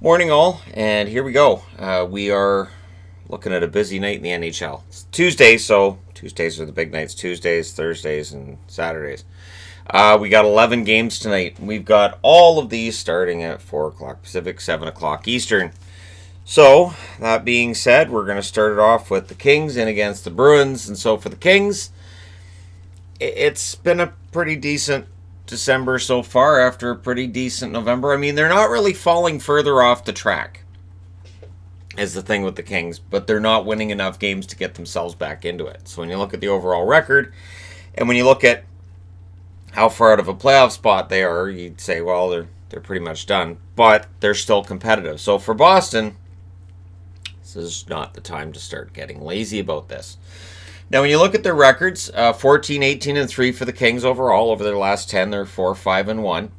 Morning all, and here we go. We are looking at a busy night in the NHL. It's Tuesday, so Tuesdays are the big nights. Tuesdays, Thursdays, and Saturdays. We got 11 games tonight. We've got all of these starting at 4 o'clock Pacific, 7 o'clock Eastern. So, that being said, we're going to start it off with the Kings in against the Bruins. And so for the Kings, it's been a pretty decent December so far after a pretty decent November. I mean, they're not really falling further off the track, is the thing with the Kings, but they're not winning enough games to get themselves back into it. So when you look at the overall record, and when you look at how far out of a playoff spot they are, you'd say, well, they're pretty much done, but they're still competitive. So for Boston, this is not the time to start getting lazy about this. Now, when you look at their records, 14, 18, and 3 for the Kings overall. Over their last 10, they're 4, 5, and 1.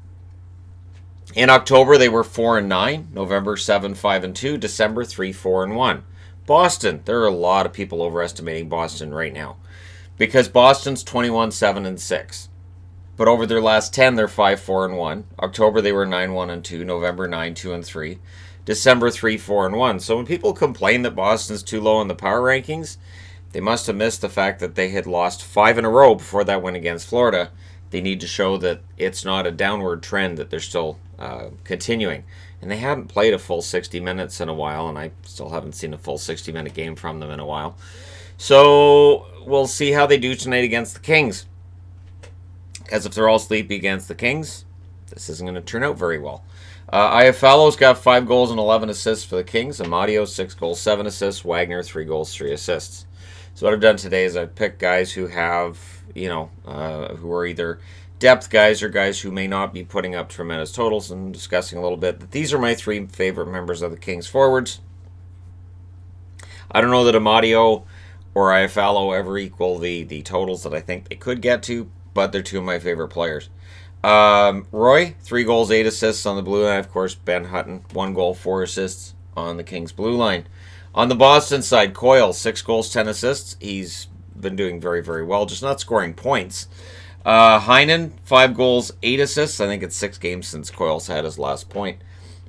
In October, they were 4 and 9. November, 7, 5, and 2. December, 3, 4, and 1. Boston, there are a lot of people overestimating Boston right now because Boston's 21, 7, and 6. But over their last 10, they're 5, 4, and 1. October, they were 9, 1, and 2. November, 9, 2, and 3. December, 3, 4, and 1. So when people complain that Boston's too low in the power rankings, they must have missed the fact that they had lost 5 in a row before that win against Florida. They need to show that it's not a downward trend, that they're still continuing. And they haven't played a full 60 minutes in a while, and I still haven't seen a full 60-minute game from them in a while. So we'll see how they do tonight against the Kings. Because if they're all sleepy against the Kings, this isn't going to turn out very well. Iafallo's got 5 goals and 11 assists for the Kings. Amadio, 6 goals, 7 assists. Wagner, 3 goals, 3 assists. So what I've done today is I've picked guys who have, who are either depth guys or guys who may not be putting up tremendous totals, and discussing a little bit that these are my 3 favorite members of the Kings forwards. I don't know that Amadio or Iafallo ever equal the totals that I think they could get to, but they're 2 of my favorite players. Roy, 3 goals, 8 assists on the blue line. Of course, Ben Hutton, 1 goal, 4 assists on the Kings blue line. On the Boston side, Coyle, 6 goals, 10 assists. He's been doing very, very well, just not scoring points. Heinen, 5 goals, 8 assists. I think it's 6 games since Coyle's had his last point.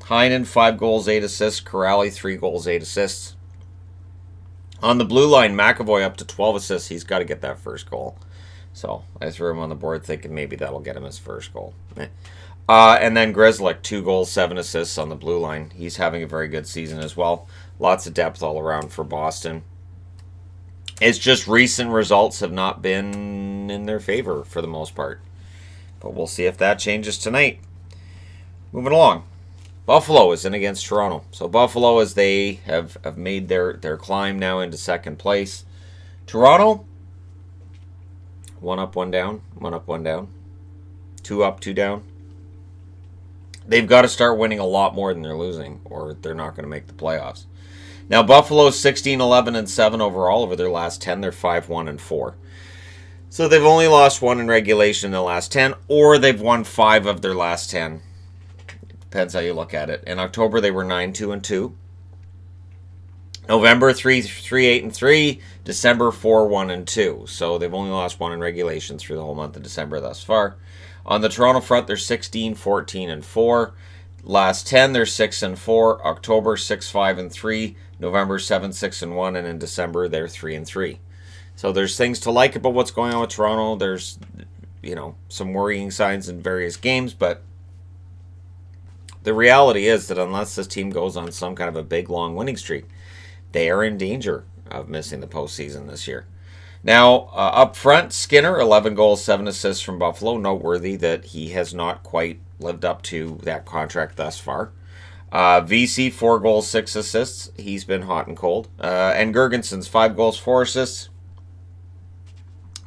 Heinen, 5 goals, 8 assists. Corrali, 3 goals, 8 assists. On the blue line, McAvoy up to 12 assists. He's got to get that first goal. So I threw him on the board thinking maybe that'll get him his first goal. And then Grzelcyk, 2 goals, 7 assists on the blue line. He's having a very good season as well. Lots of depth all around for Boston. It's just recent results have not been in their favor for the most part. But we'll see if that changes tonight. Moving along. Buffalo is in against Toronto. So Buffalo, as they have made their climb now into second place. Toronto, 1 up, 1 down. 1 up, 1 down. 2 up, 2 down. They've got to start winning a lot more than they're losing, or they're not going to make the playoffs. Now, Buffalo's 16, 11, and 7 overall. Over their last 10, they're 5, 1, and 4. So they've only lost 1 in regulation in the last 10, or they've won 5 of their last 10. Depends how you look at it. In October, they were 9, 2, and 2. November, 3, 8, and 3. December, 4, 1, and 2. So they've only lost 1 in regulation through the whole month of December thus far. On the Toronto front, they're 16, 14, and 4. Last 10, they're 6 and 4. October, 6, 5, and 3. November, 7, 6, and 1. And in December, they're 3 and 3. So there's things to like about what's going on with Toronto. There's, some worrying signs in various games, but the reality is that unless this team goes on some kind of a big, long winning streak, they are in danger of missing the postseason this year. Now, up front, Skinner, 11 goals, 7 assists from Buffalo. Noteworthy that he has not quite lived up to that contract thus far. VC, 4 goals, 6 assists. He's been hot and cold. And Gergensen's 5 goals, 4 assists.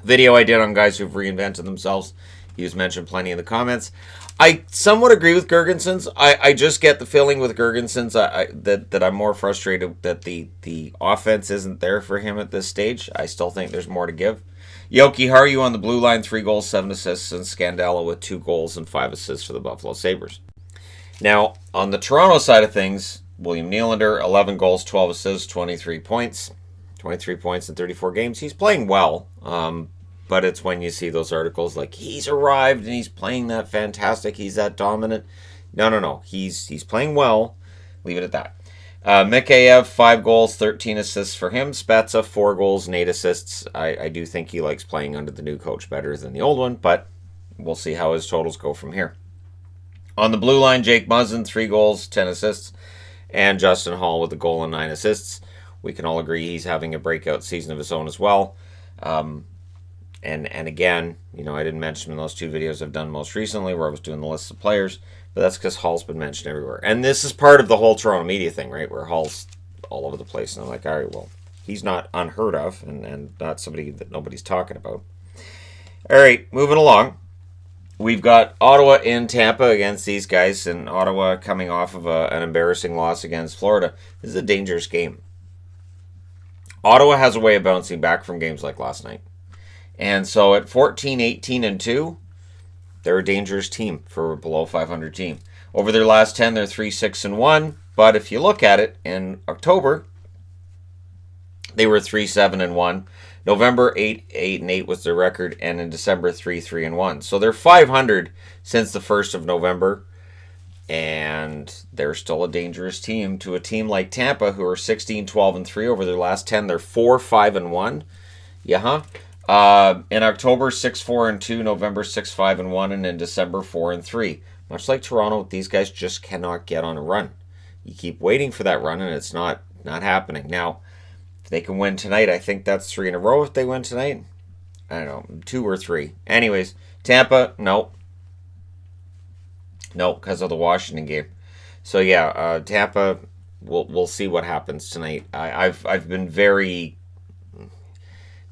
Video I did on guys who've reinvented themselves. He was mentioned plenty in the comments. I somewhat agree with Gergensen's. I just get the feeling with Gergensen's that I'm more frustrated that the offense isn't there for him at this stage. I still think there's more to give. Yoki Haru on the blue line, 3 goals, 7 assists, and Scandella with 2 goals and 5 assists for the Buffalo Sabres. Now, on the Toronto side of things, William Nylander, 11 goals, 12 assists, 23 points. 23 points in 34 games. He's playing well. But it's when you see those articles like he's arrived and he's playing that fantastic, he's that dominant. No. He's playing well, Leave it at that. Mikheyev, 5 goals, 13 assists for him. Spezza, 4 goals and 8 assists. I do think he likes playing under the new coach better than the old one, but we'll see how his totals go from here. On the blue line, Jake Muzzin, 3 goals, 10 assists. And Justin Hall with a goal and 9 assists. We can all agree he's having a breakout season of his own as well. And again, I didn't mention in those 2 videos I've done most recently where I was doing the list of players, but that's because Hall's been mentioned everywhere. And this is part of the whole Toronto media thing, right, where Hall's all over the place. And I'm like, all right, well, he's not unheard of and not somebody that nobody's talking about. All right, moving along. We've got Ottawa in Tampa against these guys, and Ottawa coming off of an embarrassing loss against Florida. This is a dangerous game. Ottawa has a way of bouncing back from games like last night. And so at 14, 18, and 2, they're a dangerous team for a below 500 team. Over their last 10, they're 3, 6, and 1. But if you look at it, in October, they were 3, 7, and 1. November, 8, 8, and 8 was their record. And in December, 3, 3, and 1. So they're 500 since the 1st of November. And they're still a dangerous team to a team like Tampa, who are 16, 12, and 3. Over their last 10, they're 4, 5, and 1. In October, 6, 4, and 2. November, 6, 5, and 1. And in December, 4, and 3. Much like Toronto, these guys just cannot get on a run. You keep waiting for that run, and it's not happening. Now, if they can win tonight, I think that's 3 in a row if they win tonight. I don't know, 2 or 3. Anyways, Tampa, no, because of the Washington game. So yeah, Tampa, we'll see what happens tonight. I've been very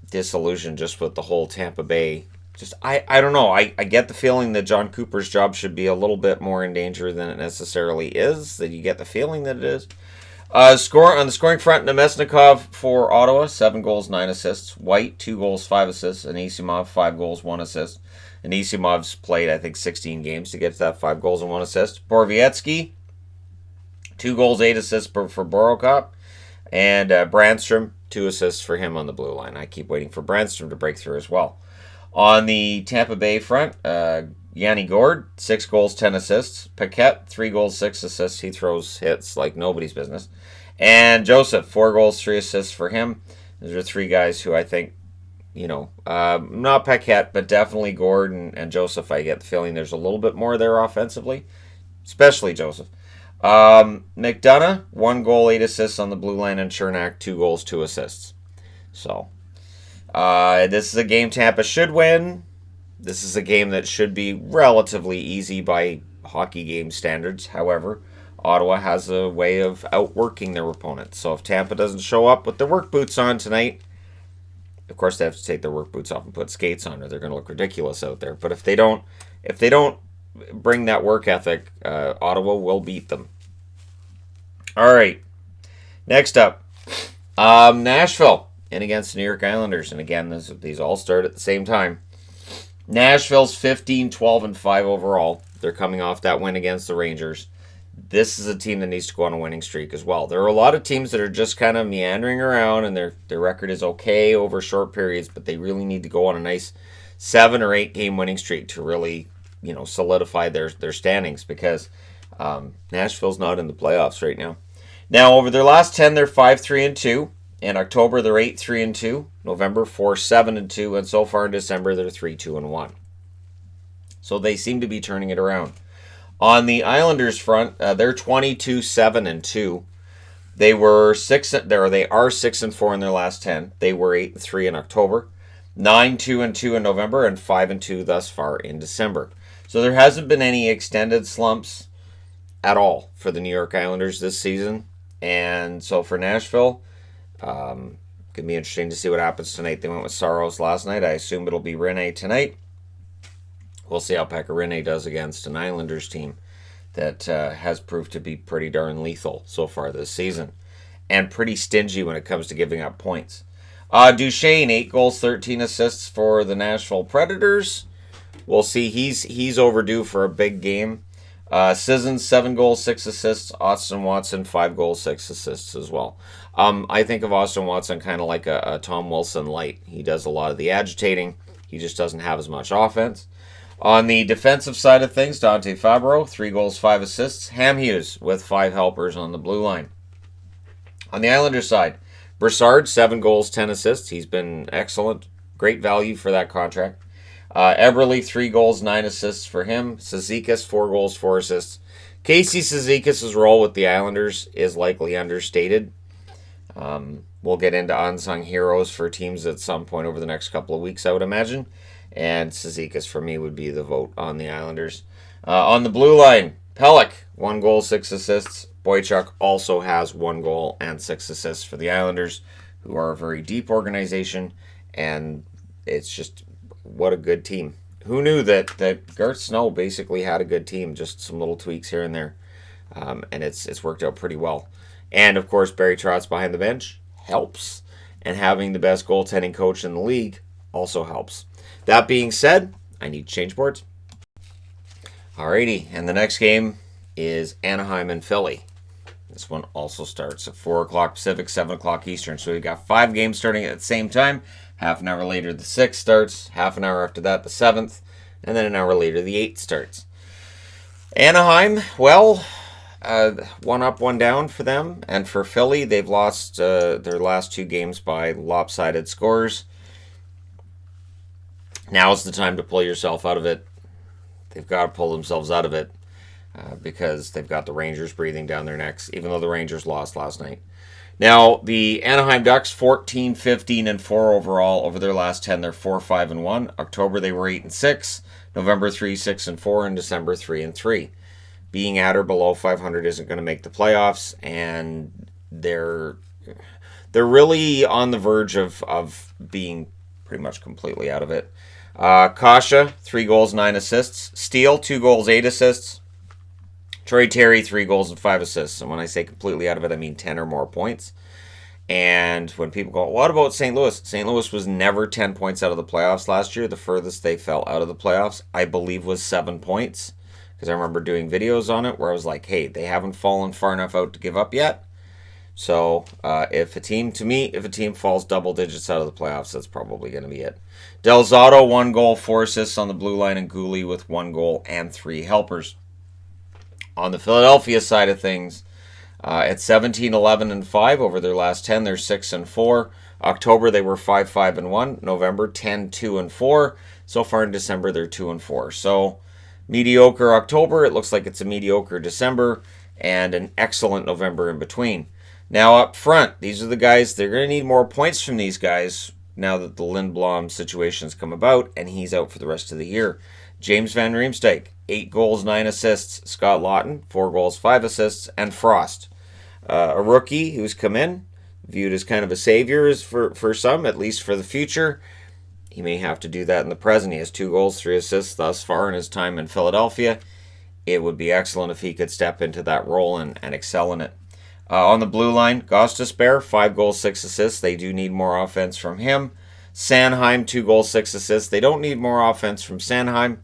disillusioned just with the whole Tampa Bay. Just I don't know. I get the feeling that John Cooper's job should be a little bit more in danger than it necessarily is. That you get the feeling that it is. On the scoring front, Nemesnikov for Ottawa, 7 goals, 9 assists. White, 2 goals, 5 assists. Anisimov, 5 goals, 1 assist. Anisimov's played, I think, 16 games to get to that 5 goals and 1 assist. Borowiecki, 2 goals, 8 assists for Borokop. And Brandstrom, 2 assists for him on the blue line. I keep waiting for Brandstrom to break through as well. On the Tampa Bay front, Yanni Gourde, 6 goals, 10 assists. Paquette, 3 goals, 6 assists. He throws hits like nobody's business. And Joseph, 4 goals, 3 assists for him. Those are 3 guys who I think, not Paquette, but definitely Gourde and Joseph. I get the feeling there's a little bit more there offensively, especially Joseph. McDonough, 1 goal, 8 assists on the blue line, and Chernak, 2 goals, 2 assists. So, this is a game Tampa should win. This is a game that should be relatively easy by hockey game standards. However, Ottawa has a way of outworking their opponents. So if Tampa doesn't show up with their work boots on tonight, of course they have to take their work boots off and put skates on, or they're going to look ridiculous out there. But if they don't bring that work ethic, Ottawa will beat them. All right, next up, Nashville in against the New York Islanders, and again, these all start at the same time. Nashville's 15, 12, and 5 overall. They're coming off that win against the Rangers. This is a team that needs to go on a winning streak as well. There are a lot of teams that are just kind of meandering around, and their record is okay over short periods, but they really need to go on a nice 7 or 8 game winning streak to really, solidify their standings, because Nashville's not in the playoffs right now. Now, over their last 10, they're 5, 3, and 2. In October, they're 8, 3, and 2. November, 4, 7, and 2. And so far in December, they're 3, 2, and 1. So they seem to be turning it around. On the Islanders front, they're 22, 7, and 2. They are 6 and 4 in their last 10. They were 8 and 3 in October, 9, 2, and 2 in November, and 5 and 2 thus far in December. So there hasn't been any extended slumps at all for the New York Islanders this season. And so for Nashville, going to be interesting to see what happens tonight. They went with Saros last night. I assume it'll be Rinne tonight. We'll see how Pekka Rinne does against an Islanders team that has proved to be pretty darn lethal so far this season, and pretty stingy when it comes to giving up points. Duchesne, 8 goals, 13 assists for the Nashville Predators. We'll see. He's overdue for a big game. Sissons, 7 goals, 6 assists. Austin Watson, 5 goals, 6 assists as well. I think of Austin Watson kind of like a Tom Wilson light. He does a lot of the agitating. He just doesn't have as much offense. On the defensive side of things, Dante Fabro, 3 goals, 5 assists. Ham Hughes with 5 helpers on the blue line. On the Islanders side, Brassard, 7 goals, 10 assists. He's been excellent. Great value for that contract. Eberle, 3 goals, 9 assists for him. Cizikas, 4 goals, 4 assists. Casey Cizikas' role with the Islanders is likely understated. We'll get into unsung heroes for teams at some point over the next couple of weeks, I would imagine. And Cizikas, for me, would be the vote on the Islanders. On the blue line, Pelech, 1 goal, 6 assists. Boychuk also has 1 goal and 6 assists for the Islanders, who are a very deep organization, and it's just, what a good team. Who knew that Garth Snow basically had a good team, just some little tweaks here and there, and it's worked out pretty well. And, of course, Barry Trotz behind the bench helps, and having the best goaltending coach in the league also helps. That being said, I need to change boards. Alrighty, and the next game is Anaheim and Philly. This one also starts at 4 o'clock Pacific, 7 o'clock Eastern. So we've got 5 games starting at the same time. Half an hour later, the 6th starts. Half an hour after that, the 7th. And then an hour later, the 8th starts. Anaheim, well, 1 up, 1 down for them. And for Philly, they've lost their last 2 games by lopsided scores. Now's the time to pull yourself out of it. They've got to pull themselves out of it. Because they've got the Rangers breathing down their necks, even though the Rangers lost last night. Now, the Anaheim Ducks, 14, 15, and 4 overall. Over their last 10, they're 4, 5, and 1. October, they were 8 and 6. November, 3, 6, and 4. And December, 3 and 3. Being at or below 500 isn't going to make the playoffs, and they're really on the verge of being pretty much completely out of it. Kasha, 3 goals, 9 assists. Steele, 2 goals, 8 assists. Troy Terry, 3 goals and 5 assists. And when I say completely out of it, I mean 10 or more points. And when people go, what about St. Louis? St. Louis was never 10 points out of the playoffs last year. The furthest they fell out of the playoffs, I believe, was 7 points. Because I remember doing videos on it where I was like, hey, they haven't fallen far enough out to give up yet. So if a team falls double digits out of the playoffs, that's probably going to be it. Del Zotto, 1 goal, 4 assists on the blue line, and Gooley with 1 goal and 3 helpers. On the Philadelphia side of things, at 17, 11, and 5 over their last 10, they're 6 and 4. October, they were 5, 5, and 1. November, 10, 2, and 4. So far in December, they're 2 and 4. So mediocre October, it looks like it's a mediocre December, and an excellent November in between. Now up front, these are the guys, they're going to need more points from these guys now that the Lindblom situation's come about, and he's out for the rest of the year. James Van Riemsdyk, 8 goals, 9 assists. Scott Lawton, 4 goals, 5 assists. And Frost, a rookie who's come in, viewed as kind of a savior for some, at least for the future. He may have to do that in the present. He has 2 goals, 3 assists thus far in his time in Philadelphia. It would be excellent if he could step into that role and excel in it. On the blue line, Gostisbehere, 5 goals, 6 assists. They do need more offense from him. Sanheim, 2 goals, 6 assists. They don't need more offense from Sanheim.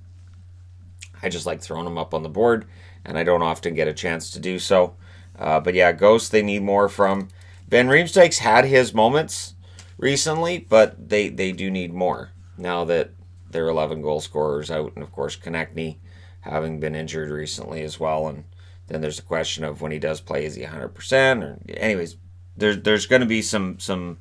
I just like throwing them up on the board, and I don't often get a chance to do so. But yeah, Ghost, they need more from. Van Riemsdyk's had his moments recently, but they do need more now that their 11 goal scorers out, and of course Konechny having been injured recently as well. And then there's the question of when he does play, is he 100%? Or anyways, there's going to be some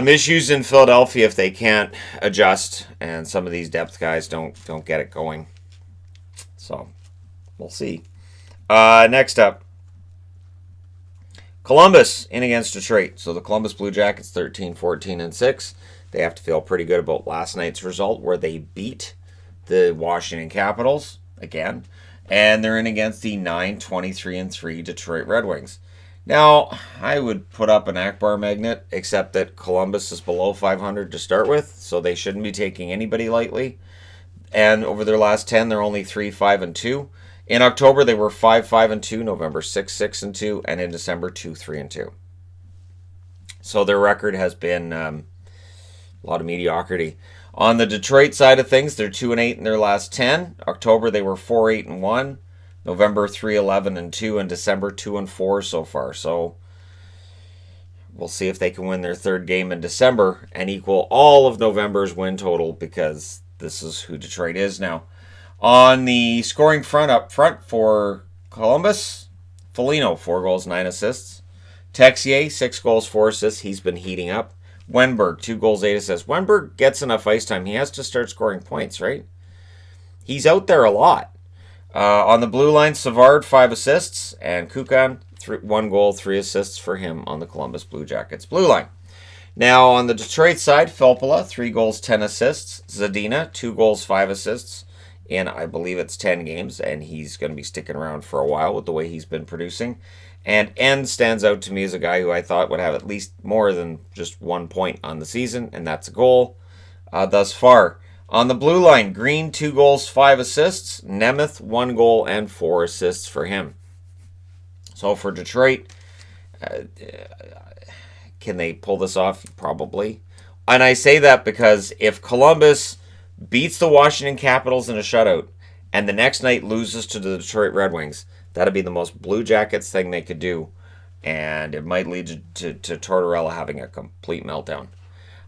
issues in Philadelphia if they can't adjust, and some of these depth guys don't get it going. So we'll see. Next up, Columbus in against Detroit. So the Columbus Blue Jackets 13, 14, and 6. They have to feel pretty good about last night's result where they beat the Washington Capitals again. And they're in against the 9, 23, and 3 Detroit Red Wings. Now, I would put up an Akbar magnet, except that Columbus is below 500 to start with, so they shouldn't be taking anybody lightly. And over their last 10, they're only 3, 5, and 2. In October, they were 5, 5, and 2. November, 6, 6, and 2. And in December, 2, 3, and 2. So their record has been a lot of mediocrity. On the Detroit side of things, they're 2 and 8 in their last 10. October, they were 4, 8, and 1. November 3, 11, and 2, and December 2 and 4 so far. So we'll see if they can win their third game in December and equal all of November's win total, because this is who Detroit is now. On the scoring front, up front for Columbus, Foligno, 4 goals, 9 assists. Texier, 6 goals, 4 assists. He's been heating up. Wenberg, 2 goals, 8 assists. Wenberg gets enough ice time. He has to start scoring points, right? He's out there a lot. On the blue line, Savard, 5 assists. And Kukan, 1 goal, 3 assists for him on the Columbus Blue Jackets blue line. Now, on the Detroit side, Filppula, 3 goals, 10 assists. Zadina, 2 goals, 5 assists in, I believe it's 10 games, and he's going to be sticking around for a while with the way he's been producing. And N stands out to me as a guy who I thought would have at least more than just 1 point on the season, and that's a goal thus far. On the blue line, Green, 2 goals, 5 assists. Nemeth, 1 goal and 4 assists for him. So for Detroit, can they pull this off? Probably. And I say that because if Columbus beats the Washington Capitals in a shutout and the next night loses to the Detroit Red Wings, that'd be the most Blue Jackets thing they could do. And it might lead to Tortorella having a complete meltdown.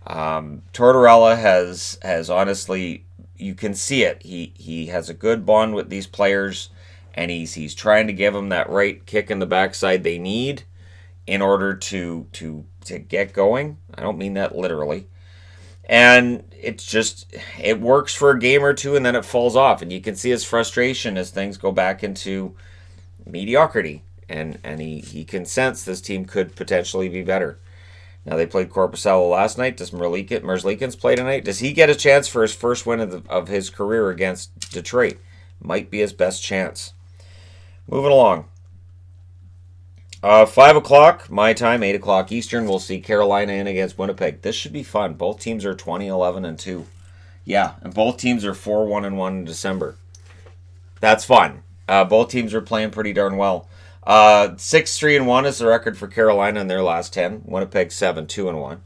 Tortorella has honestly, you can see it. He has a good bond with these players, and he's trying to give them that right kick in the backside they need in order to get going. I don't mean that literally. And it works for a game or two, and then it falls off. And you can see his frustration as things go back into mediocrity. And he can sense this team could potentially be better. Now, they played Korpisalo last night. Does Merzlikins play tonight? Does he get a chance for his first win of his career against Detroit? Might be his best chance. Moving along. 5 o'clock, my time, 8 o'clock Eastern, we'll see Carolina in against Winnipeg. This should be fun. Both teams are 20-11-2. Yeah, and both teams are 4-1-1 in December. That's fun. Both teams are playing pretty darn well. 6-3-1 is the record for Carolina in their last 10. Winnipeg 7-2-1.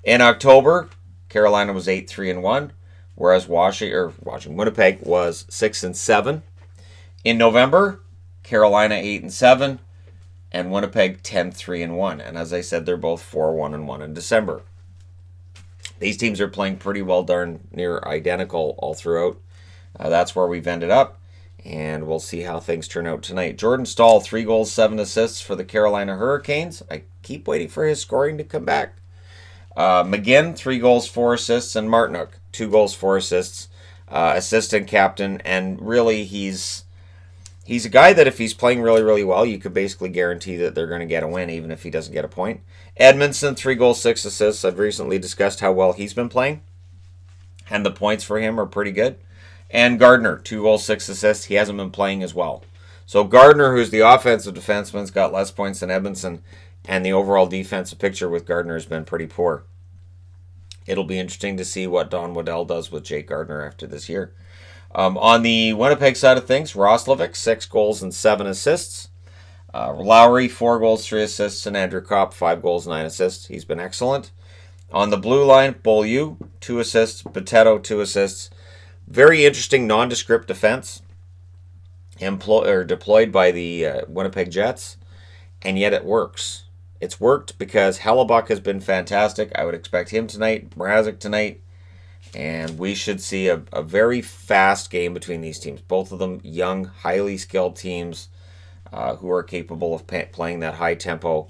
In October, Carolina was 8-3-1, whereas Winnipeg was 6-7. In November, Carolina 8-7. And Winnipeg 10-3-1. And as I said, they're both 4-1-1 in December. These teams are playing pretty well darn near identical all throughout. That's where we've ended up. And we'll see how things turn out tonight. Jordan Staal, 3 goals, 7 assists for the Carolina Hurricanes. I keep waiting for his scoring to come back. McGinn, 3 goals, 4 assists. And Martinook, 2 goals, 4 assists. Assistant captain. And really, He's a guy that if he's playing really, really well, you could basically guarantee that they're going to get a win, even if he doesn't get a point. Edmondson, 3 goals, 6 assists. I've recently discussed how well he's been playing, and the points for him are pretty good. And Gardner, 2 goals, 6 assists. He hasn't been playing as well. So Gardner, who's the offensive defenseman, has got less points than Edmondson, and the overall defensive picture with Gardner has been pretty poor. It'll be interesting to see what Don Waddell does with Jake Gardner after this year. On the Winnipeg side of things, Roslovic, 6 goals and 7 assists. Lowry, 4 goals, 3 assists. And Andrew Kopp, 5 goals, 9 assists. He's been excellent. On the blue line, Beaulieu, 2 assists. Potato, 2 assists. Very interesting nondescript defense deployed by the Winnipeg Jets. And yet it works. It's worked because Hellebuck has been fantastic. I would expect him tonight, Mrazek tonight. And we should see a very fast game between these teams. Both of them young, highly skilled teams who are capable of playing that high-tempo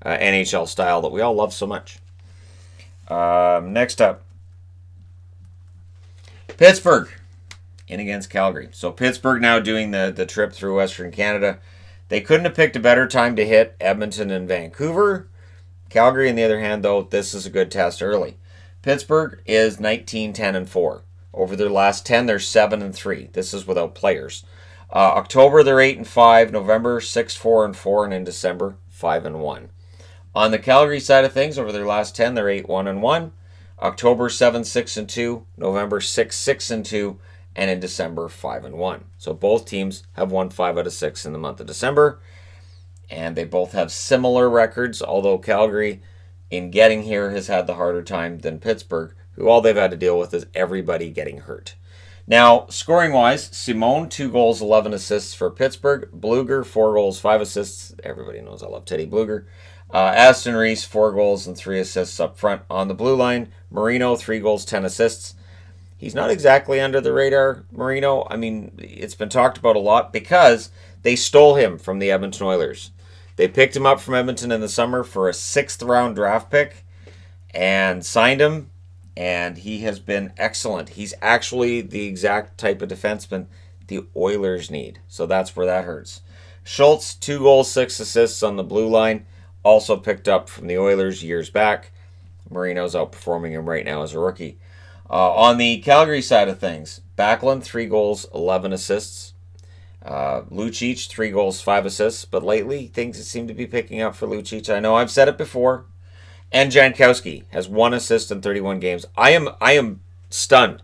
NHL style that we all love so much. Next up, Pittsburgh in against Calgary. So Pittsburgh now doing the trip through Western Canada. They couldn't have picked a better time to hit Edmonton and Vancouver. Calgary, on the other hand, though, this is a good test early. Pittsburgh is 19-10-4. Over their last 10, they're 7-3. This is without players. October, they're 8-5. November, 6-4-4. And in December, 5-1. On the Calgary side of things, over their last 10, they're 8-1-1. October, 7-6-2. November, 6-6-2. And in December, 5-1. So both teams have won 5 out of 6 in the month of December. And they both have similar records, although Calgary, in getting here, has had the harder time than Pittsburgh, who all they've had to deal with is everybody getting hurt. Now, scoring-wise, Simone, 2 goals, 11 assists for Pittsburgh. Bluger, 4 goals, 5 assists. Everybody knows I love Teddy Bluger. Aston Reese, 4 goals and 3 assists up front on the blue line. Marino, 3 goals, 10 assists. He's not exactly under the radar, Marino. I mean, it's been talked about a lot because they stole him from the Edmonton Oilers. They picked him up from Edmonton in the summer for a 6th-round draft pick and signed him, and he has been excellent. He's actually the exact type of defenseman the Oilers need, so that's where that hurts. Schultz, 2 goals, 6 assists on the blue line, also picked up from the Oilers years back. Marino's outperforming him right now as a rookie. On the Calgary side of things, Backlund, 3 goals, 11 assists. Lucic, 3 goals, 5 assists. But lately, things seem to be picking up for Lucic. I know I've said it before. And Jankowski has 1 assist in 31 games. I am stunned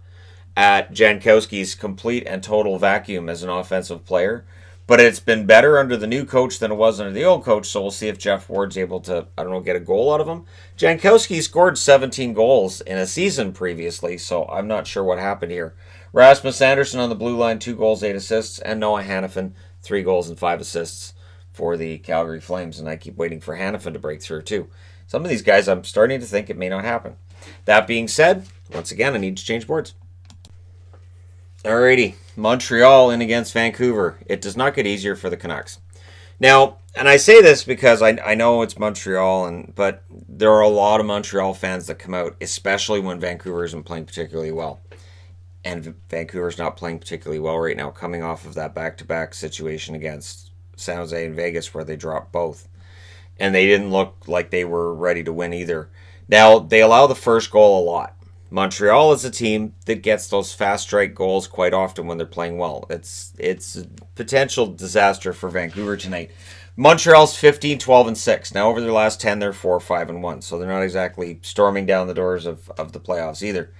at Jankowski's complete and total vacuum as an offensive player. But it's been better under the new coach than it was under the old coach, so we'll see if Jeff Ward's able to, get a goal out of him. Jankowski scored 17 goals in a season previously, so I'm not sure what happened here. Rasmus Anderson on the blue line, 2 goals, 8 assists, and Noah Hanifin, 3 goals and 5 assists for the Calgary Flames, and I keep waiting for Hanifin to break through too. Some of these guys, I'm starting to think it may not happen. That being said, once again, I need to change boards. Alrighty, Montreal in against Vancouver. It does not get easier for the Canucks. Now, and I say this because I know it's Montreal, but there are a lot of Montreal fans that come out, especially when Vancouver isn't playing particularly well. And Vancouver's not playing particularly well right now, coming off of that back-to-back situation against San Jose and Vegas where they dropped both. And they didn't look like they were ready to win either. Now, they allow the first goal a lot. Montreal is a team that gets those fast strike goals quite often when they're playing well. It's a potential disaster for Vancouver tonight. Montreal's 15, 12, and 6. Now over their last 10, they're 4, 5, and 1. So they're not exactly storming down the doors of the playoffs either.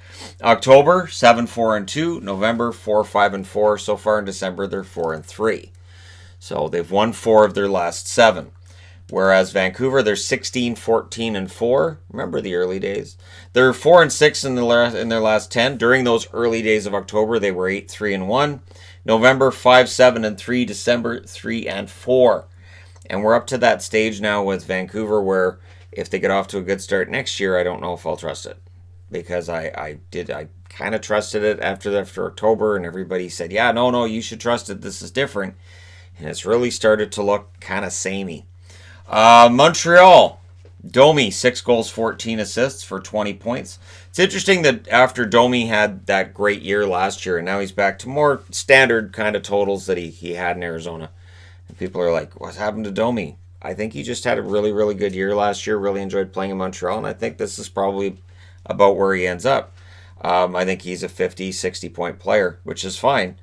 October, 7, 4, and 2. November, 4, 5, and 4. So far in December, they're 4 and 3. So they've won 4 of their last 7. Whereas Vancouver, they're 16, 14, and 4. Remember the early days? They're 4 and 6 in their last 10. During those early days of October, they were 8, 3, and 1. November, 5, 7, and 3. December, 3 and 4. And we're up to that stage now with Vancouver where if they get off to a good start next year, I don't know if I'll trust it. Because I kind of trusted it after October, and everybody said, yeah, no, you should trust it. This is different. And it's really started to look kind of samey. Montreal, Domi, 6 goals, 14 assists for 20 points. It's interesting that after Domi had that great year last year, and now he's back to more standard kind of totals that he had in Arizona. And people are like, what's happened to Domi? I think he just had a really, really good year last year, really enjoyed playing in Montreal, and I think this is probably about where he ends up. I think he's a 50, 60-point player, which is fine.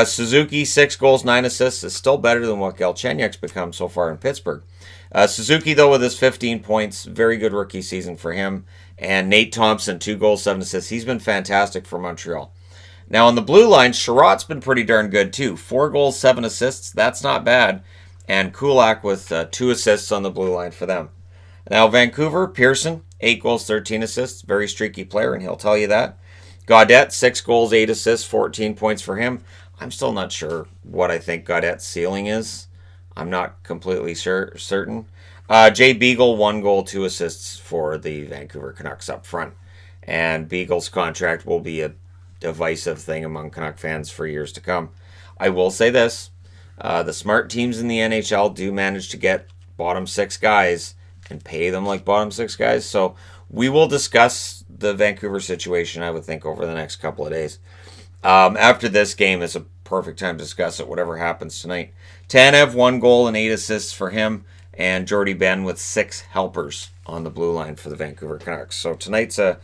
Suzuki, 6 goals, 9 assists, is still better than what Galchenyuk's become so far in Pittsburgh. Suzuki, though, with his 15 points, very good rookie season for him. And Nate Thompson, 2 goals, 7 assists. He's been fantastic for Montreal. Now, on the blue line, Sherratt's been pretty darn good, too. 4 goals, 7 assists. That's not bad. And Kulak with 2 assists on the blue line for them. Now, Vancouver, Pearson, 8 goals, 13 assists. Very streaky player, and he'll tell you that. Gaudette, 6 goals, 8 assists, 14 points for him. I'm still not sure what I think Gaudette's ceiling is. I'm not completely certain. Jay Beagle, 1 goal, 2 assists for the Vancouver Canucks up front. And Beagle's contract will be a divisive thing among Canuck fans for years to come. I will say this. The smart teams in the NHL do manage to get bottom 6 guys and pay them like bottom 6 guys. So we will discuss the Vancouver situation, I would think, over the next couple of days. After this game is a perfect time to discuss it, whatever happens tonight. Tanev, 1 goal and 8 assists for him, and Jordy Ben with 6 helpers on the blue line for the Vancouver Canucks. So tonight's a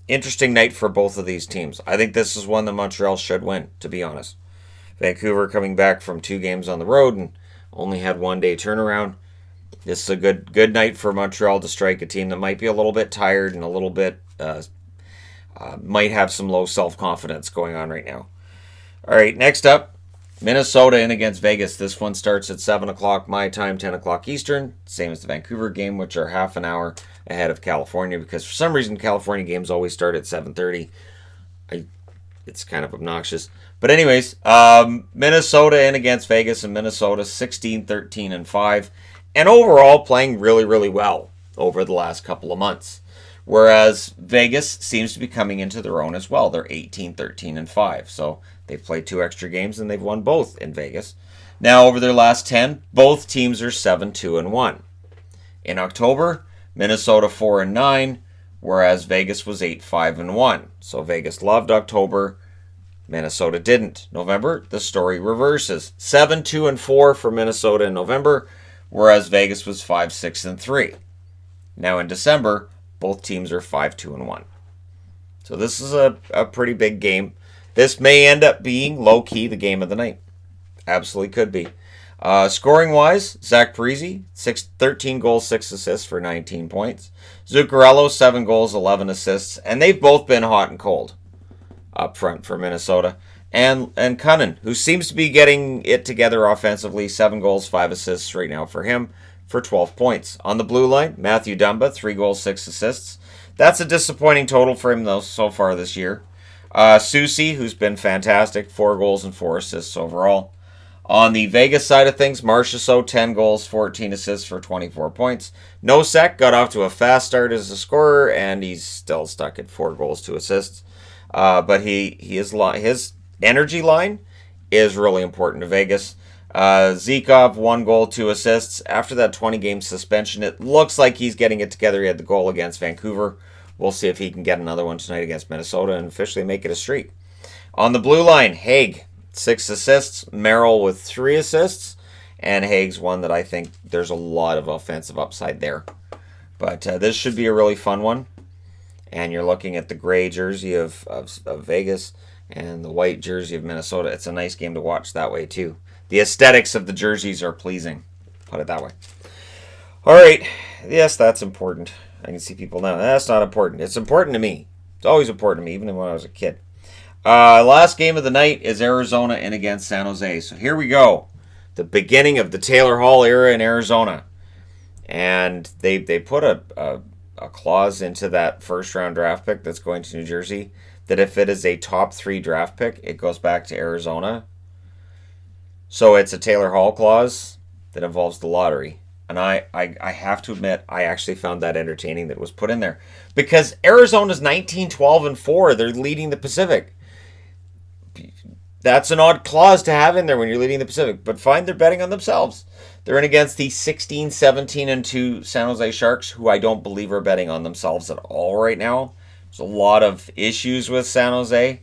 interesting night for both of these teams. I think this is one that Montreal should win, to be honest. Vancouver coming back from 2 games on the road and only had 1 day turnaround. This is a good night for Montreal to strike a team that might be a little bit tired and a little bit might have some low self-confidence going on right now. All right, next up, Minnesota in against Vegas. This one starts at 7 o'clock my time, 10 o'clock Eastern, same as the Vancouver game, which are half an hour ahead of California, because for some reason California games always start at 7:30. It's kind of obnoxious. But anyways, Minnesota in against Vegas, and Minnesota 16, 13, and 5. And overall playing really, really well over the last couple of months. Whereas Vegas seems to be coming into their own as well. They're 18, 13, and 5. So they've played 2 extra games and they've won both in Vegas. Now, over their last 10, both teams are 7, 2, and 1. In October, Minnesota 4 and 9, whereas Vegas was 8, 5, and 1. So Vegas loved October. Minnesota didn't. November, the story reverses. 7, 2, and 4 for Minnesota in November, whereas Vegas was 5, 6, and 3. Now in December, both teams are 5, 2, and 1. So this is a pretty big game. This may end up being low-key the game of the night. Absolutely could be. Scoring-wise, Zach Parise, 13 goals, 6 assists for 19 points. Zuccarello, 7 goals, 11 assists. And they've both been hot and cold up front for Minnesota. And Cunnin, who seems to be getting it together offensively, 7 goals, 5 assists right now for him for 12 points. On the blue line, Matthew Dumba, 3 goals, 6 assists. That's a disappointing total for him, though, so far this year. Susie, who's been fantastic, 4 goals and 4 assists overall. On the Vegas side of things, Marchessault, 10 goals, 14 assists for 24 points. Nosek got off to a fast start as a scorer, and he's still stuck at 4 goals, 2 assists. But his energy line is really important to Vegas. Zykov, 1 goal, 2 assists. After that 20-game suspension, it looks like he's getting it together. He had the goal against Vancouver. We'll see if he can get another one tonight against Minnesota and officially make it a streak. On the blue line, Haig, 6 assists. Merrill with 3 assists. And Haig's one that I think there's a lot of offensive upside there. But this should be a really fun one. And you're looking at the gray jersey of Vegas and the white jersey of Minnesota. It's a nice game to watch that way, too. The aesthetics of the jerseys are pleasing. Put it that way. All right. Yes, that's important. I can see people now. That's not important. It's important to me. It's always important to me, even when I was a kid. Last game of the night is Arizona in against San Jose. So here we go. The beginning of the Taylor Hall era in Arizona. And they put a clause into that first-round draft pick that's going to New Jersey that if it is a top 3 draft pick, it goes back to Arizona. So it's a Taylor Hall clause that involves the lottery. And I have to admit, I actually found that entertaining that was put in there. Because Arizona's 19, 12, and 4. They're leading the Pacific. That's an odd clause to have in there when you're leading the Pacific. But fine, they're betting on themselves. They're in against the 16, 17, and 2 San Jose Sharks, who I don't believe are betting on themselves at all right now. There's a lot of issues with San Jose.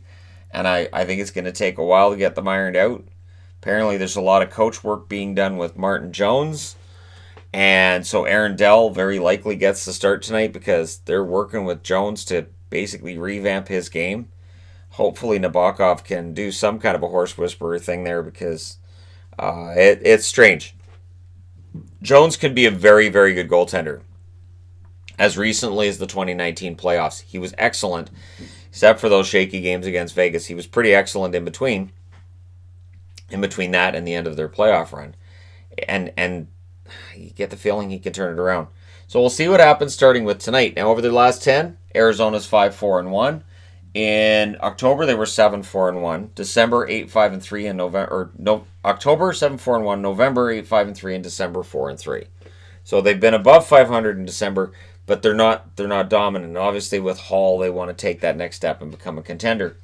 And I think it's going to take a while to get them ironed out. Apparently, there's a lot of coach work being done with Martin Jones. And so Aaron Dell very likely gets the start tonight because they're working with Jones to basically revamp his game. Hopefully, Nabokov can do some kind of a horse whisperer thing there because it's strange. Jones could be a very, very good goaltender. As recently as the 2019 playoffs, he was excellent. Except for those shaky games against Vegas, he was pretty excellent in between that and the end of their playoff run. And you get the feeling he can turn it around. So we'll see what happens starting with tonight. Now, over the last 10, Arizona's 5-4-1. In October, they were 7-4-1. December, 8-5-3. In November, October, 7-4-1. November, 8-5-3. And December, 4-3. So they've been above 500 in December, but they're not dominant. Obviously, with Hall, they want to take that next step and become a contender.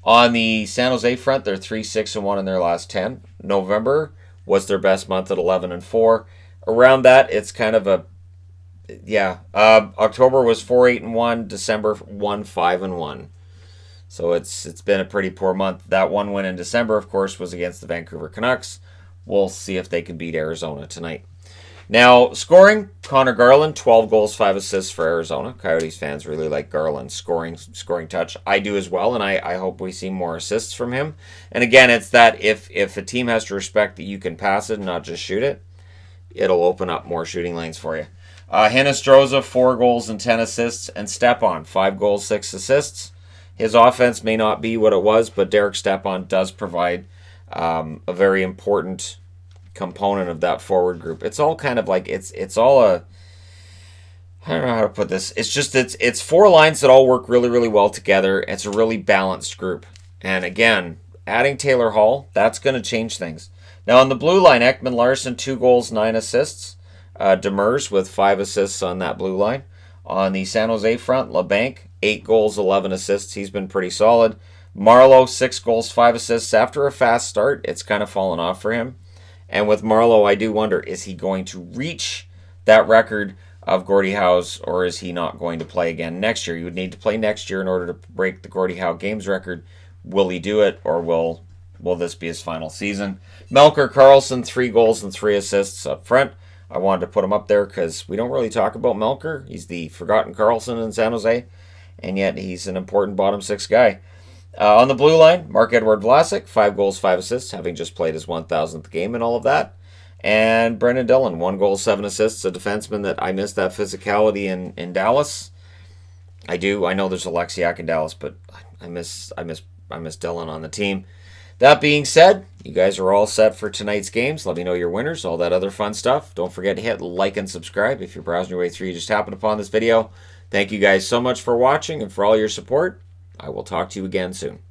On the San Jose front, they're 3-6-1 in their last 10. November was their best month at 11-4. Around that, it's kind of October was 4-8-1. December 1-5-1. So it's been a pretty poor month. That one win in December, of course, was against the Vancouver Canucks. We'll see if they can beat Arizona tonight. Now, scoring, Connor Garland, 12 goals, 5 assists for Arizona. Coyotes fans really like Garland's scoring touch. I do as well, and I hope we see more assists from him. And again, it's that if a team has to respect that you can pass it and not just shoot it, it'll open up more shooting lanes for you. Hinostroza, 4 goals and 10 assists. And Stepan, 5 goals, 6 assists. His offense may not be what it was, but Derek Stepan does provide a very important component of that forward group. It's all kind of like, it's all I don't know how to put this. It's just, it's 4 lines that all work really, really well together. It's a really balanced group. And again, adding Taylor Hall, that's going to change things. Now on the blue line, Ekman Larsson, 2 goals, 9 assists. Demers with 5 assists on that blue line. On the San Jose front, LeBanc, 8 goals, 11 assists. He's been pretty solid. Marleau, 6 goals, 5 assists. After a fast start, it's kind of fallen off for him. And with Marleau, I do wonder, is he going to reach that record of Gordie Howe's, or is he not going to play again next year? You would need to play next year in order to break the Gordie Howe games record. Will he do it, or will this be his final season? Melker Karlsson, 3 goals and 3 assists up front. I wanted to put him up there because we don't really talk about Melker. He's the forgotten Karlsson in San Jose, and yet he's an important bottom 6 guy. On the blue line, Marc-Edouard Vlasic, 5 goals, 5 assists, having just played his 1,000th game and all of that. And Brendan Dillon, 1 goal, 7 assists, a defenseman that I miss that physicality in Dallas. I do. I know there's Alexiak in Dallas, but I miss Dillon on the team. That being said, you guys are all set for tonight's games. Let me know your winners, all that other fun stuff. Don't forget to hit like and subscribe if you're browsing your way through. You just happened upon this video. Thank you guys so much for watching and for all your support. I will talk to you again soon.